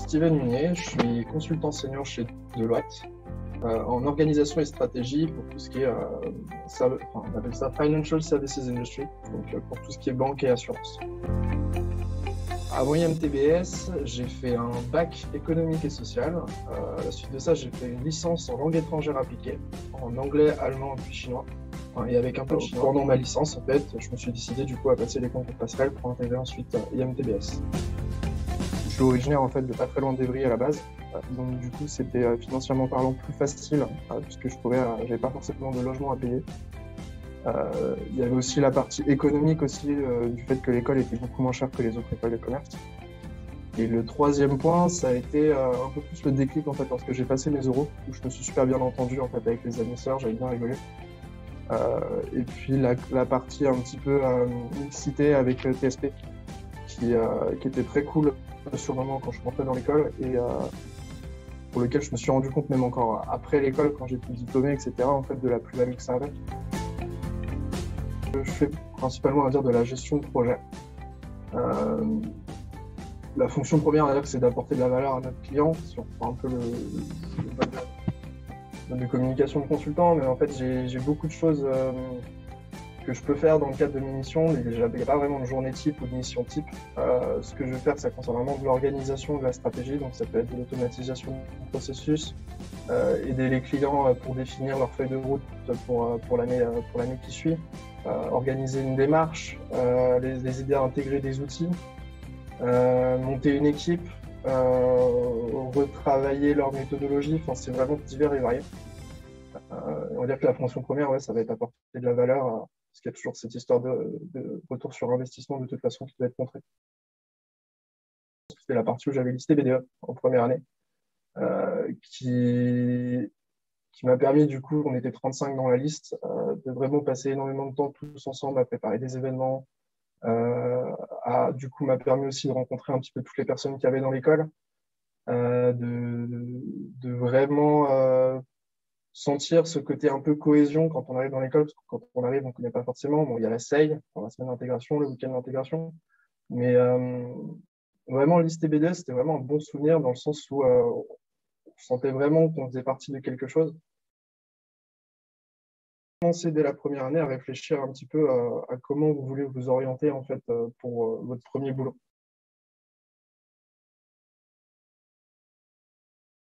Steven Munier, je suis consultant senior chez Deloitte en organisation et stratégie pour tout ce qui est, on appelle ça Financial Services Industry, donc pour tout ce qui est banque et assurance. Avant IMTBS, j'ai fait un bac économique et social. À la suite de ça, j'ai fait une licence en langue étrangère appliquée, en anglais, allemand puis chinois. Et avec un peu de chinois. Pendant ma licence, en fait, je me suis décidé du coup à passer les concours passerelles pour intégrer ensuite IMTBS. Je suis originaire en fait de pas très loin d'Evry à la base, donc du coup c'était financièrement parlant plus facile puisque j'avais pas forcément de logement à payer. Il y avait aussi la partie économique aussi du fait que l'école était beaucoup moins chère que les autres écoles de commerce. Et le troisième point, ça a été un peu plus le déclic en fait lorsque j'ai passé mes oraux, où je me suis super bien entendu en fait avec les annonceurs, j'avais bien rigolé. Et puis la partie un petit peu mixité avec TSP, qui était très cool sur le moment quand je rentrais dans l'école et pour lequel je me suis rendu compte même encore après l'école, quand j'étais diplômé, etc., en fait, de la plus-value que ça avait. Je fais principalement, on va dire, de la gestion de projet. La fonction première, on va dire, c'est d'apporter de la valeur à notre client, si on prend un peu le mode de communication de consultant, mais en fait, j'ai beaucoup de choses que je peux faire dans le cadre de mes missions. Il n'y a pas vraiment de journée type ou de mission type. Ce que je vais faire, ça concerne vraiment de l'organisation, de la stratégie, donc ça peut être de l'automatisation du processus, aider les clients pour définir leur feuille de route pour l'année qui suit, organiser une démarche, les aider à intégrer des outils, monter une équipe, retravailler leur méthodologie. Enfin, c'est vraiment divers et varié. On va dire que la fonction première, ouais, ça va être apporter de la valeur, parce qu'il y a toujours cette histoire de retour sur investissement de toute façon qui doit être montrée. C'était la partie où j'avais listé BDE en première année, qui m'a permis, du coup, on était 35 dans la liste, de vraiment passer énormément de temps tous ensemble à préparer des événements. Du coup, m'a permis aussi de rencontrer un petit peu toutes les personnes qu'il y avait dans l'école, de vraiment sentir ce côté un peu cohésion quand on arrive dans l'école, parce que quand on arrive, on ne connaît pas forcément. Bon, il y a la SEI, la semaine d'intégration, le week-end d'intégration, mais vraiment, l'IST BDS, c'était vraiment un bon souvenir dans le sens où on sentait vraiment qu'on faisait partie de quelque chose. Commencez dès la première année à réfléchir un petit peu à comment vous voulez vous orienter en fait pour votre premier boulot.